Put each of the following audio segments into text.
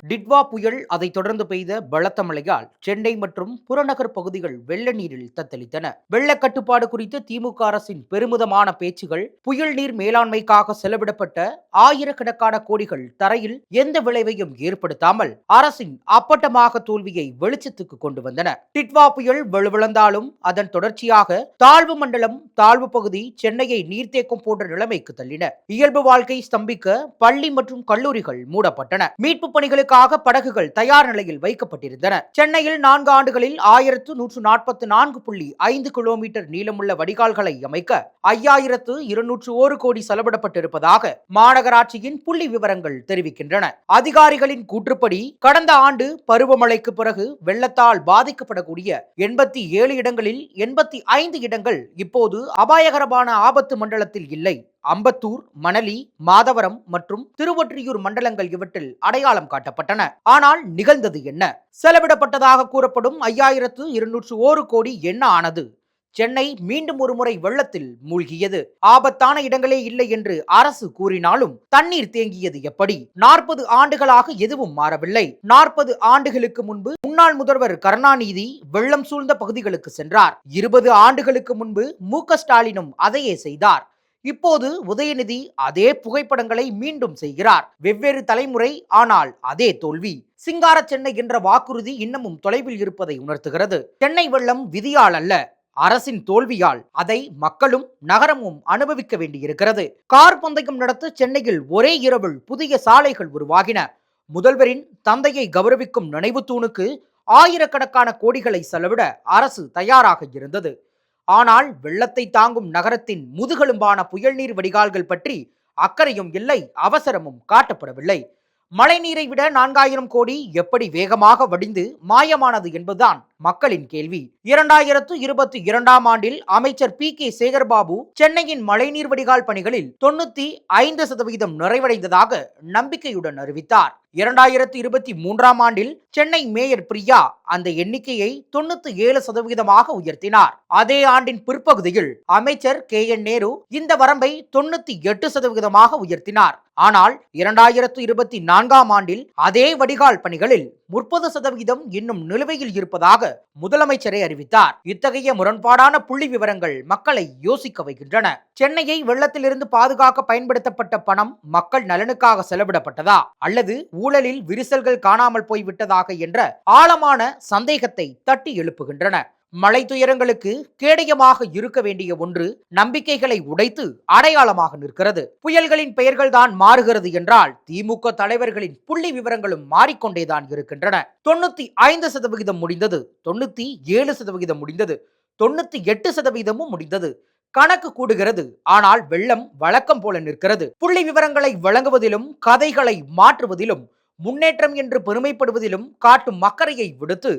டிட்வா புயல் அதைத் தொடர்ந்து பெய்த பலத்த மழையால் சென்னை மற்றும் புறநகர் பகுதிகள் வெள்ள நீரில் தத்தளித்தன. வெள்ள கட்டுப்பாடு குறித்து திமுக அரசின் பெருமிதமான பேச்சுகள், புயல் நீர் மேலாண்மைக்காக செலவிடப்பட்ட ஆயிரக்கணக்கான கோடிகள் தரையில் எந்த விளைவையும் ஏற்படுத்தாமல் அரசின் அப்பட்டமாக தோல்வியை வெளிச்சத்துக்கு கொண்டு வந்தன. டிட்வா புயல் வலுவிழந்தாலும் அதன் தொடர்ச்சியாக தாழ்வு மண்டலம், தாழ்வு பகுதி சென்னையை நீர்த்தேக்கம் போன்ற நிலைமைக்கு தள்ளின. இயல்பு வாழ்க்கை ஸ்தம்பிக்க பள்ளி மற்றும் கல்லூரிகள் மூடப்பட்டன. மீட்பு பணிகளுக்கு படகுகள் தயார் நிலையில் வைக்கப்பட்டிருந்தன. சென்னையில் 4 ஆண்டுகளில் 1144.5 கிலோமீட்டர் நீளமுள்ள வடிகால்களை அமைக்க 5201 கோடி செலவிடப்பட்டிருப்பதாக மாநகராட்சியின் புள்ளி விவரங்கள் தெரிவிக்கின்றன. அதிகாரிகளின் கூற்றுப்படி கடந்த ஆண்டு பருவமழைக்கு பிறகு வெள்ளத்தால் பாதிக்கப்படக்கூடிய 87 இடங்களில் 85 இடங்கள் இப்போது அபாயகரமான ஆபத்து மண்டலத்தில் இல்லை. அம்பத்தூர், மணலி, மாதவரம் மற்றும் திருவொற்றியூர் மண்டலங்கள் இவற்றில் அடையாளம் காட்டப்பட்டன. ஆனால் நிகழ்ந்தது என்ன? செலவிடப்பட்டதாக கூறப்படும் 5201 கோடி என்ன ஆனது? சென்னை மீண்டும் ஒருமுறை வெள்ளத்தில் மூழ்கியது. ஆபத்தான இடங்களே இல்லை என்று அரசு கூறினாலும் தண்ணீர் தேங்கியது எப்படி? 40 ஆண்டுகளாக எதுவும் மாறவில்லை. 40 ஆண்டுகளுக்கு முன்பு முன்னாள் முதல்வர் கருணாநிதி வெள்ளம் சூழ்ந்த பகுதிகளுக்கு சென்றார். 20 ஆண்டுகளுக்கு முன்பு மு.க. ஸ்டாலினும் அதையே செய்தார். இப்போது உதயநிதி அதே புகைப்படங்களை மீண்டும் செய்கிறார். வெவ்வேறு தலைமுறை, ஆனால் அதே தோல்வி. சிங்கார சென்னை என்ற வாக்குறுதி இன்னமும் தொலைவில் இருப்பதை உணர்த்துகிறது. சென்னை வெள்ளம் விதியால் அல்ல, அரசின் தோல்வியால். அதை மக்களும் நகரமும் அனுபவிக்க வேண்டியிருக்கிறது. கார் பந்தயம் நடத்த சென்னையில் ஒரே இரவில் புதிய சாலைகள் உருவாகின. முதல்வரின் தந்தையை கௌரவிக்கும் நினைவு தூணுக்கு ஆயிரக்கணக்கான கோடிகளை செலவிட அரசு தயாராக இருந்தது. ஆனால் வெள்ளத்தை தாங்கும் நகரத்தின் முதுகெலும்பான புயல் நீர் வடிகால்கள் பற்றி அக்கறையும் இல்லை, அவசரமும் காட்டப்படவில்லை. மழை நீரை விட 4000 கோடி எப்படி வேகமாக வடிந்து மாயமானது என்பதுதான் மக்களின் கேள்வி. 2022ஆம் ஆண்டில் அமைச்சர் பி.கே. சேகர்பாபு சென்னையின் மழைநீர் வடிகால் பணிகளில் 95% நிறைவடைந்ததாக நம்பிக்கையுடன் அறிவித்தார். 2023ஆம் ஆண்டில் சென்னை மேயர் பிரியா அந்த எண்ணிக்கையை 97% உயர்த்தினார். அதே ஆண்டின் பிற்பகுதியில் அமைச்சர் கே.என். நேரு இந்த வரம்பை 98% உயர்த்தினார். ஆனால் 2024ஆம் ஆண்டில் அதே வடிகால் பணிகளில் 30% இன்னும் நிலுவையில் இருப்பதாக முதலமைச்சரே அறிவித்தார். இத்தகைய முரண்பாடான புள்ளி விவரங்கள் மக்களை யோசிக்க வைக்கின்றன. சென்னையை வெள்ளத்திலிருந்து பாதுகாக்க பயன்படுத்தப்பட்ட பணம் மக்கள் நலனுக்காக செலவிடப்பட்டதா, அல்லது ஊழலில் விரிசல்கள் காணாமல் போய்விட்டதாக என்ற ஆழமான சந்தேகத்தை தட்டி எழுப்புகின்றன. மழை துயரங்களுக்கு கேடயமாக இருக்க வேண்டிய ஒன்று நம்பிக்கைகளை உடைத்து அடையாளமாக நிற்கிறது. புயல்களின் பெயர்கள் தான் மாறுகிறது என்றால் திமுக தலைவர்களின் புள்ளி விவரங்களும் மாறிக்கொண்டேதான் இருக்கின்றன. 95% முடிந்தது, 97% முடிந்தது, 98% முடிந்தது. கணக்கு கூடுகிறது, ஆனால் வெள்ளம் வழக்கம் போல நிற்கிறது. புள்ளி விவரங்களை வழங்குவதிலும் கதைகளை மாற்றுவதிலும் முன்னேற்றம் என்று பெருமைப்படுவதிலும் காட்டும் அக்கறையை விடுத்து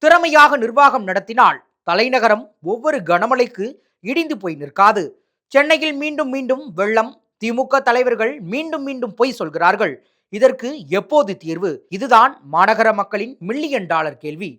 திறமையாக நிர்வாகம் நடத்தினால் தலைநகரம் ஒவ்வொரு கனமழைக்கு இடிந்து போய் நிற்காது. சென்னையில் மீண்டும் மீண்டும் வெள்ளம். திமுக தலைவர்கள் மீண்டும் மீண்டும் பொய் சொல்கிறார்கள். இதற்கு எப்போது தீர்வு? இதுதான் மாநகர மக்களின் $1,000,000 கேள்வி.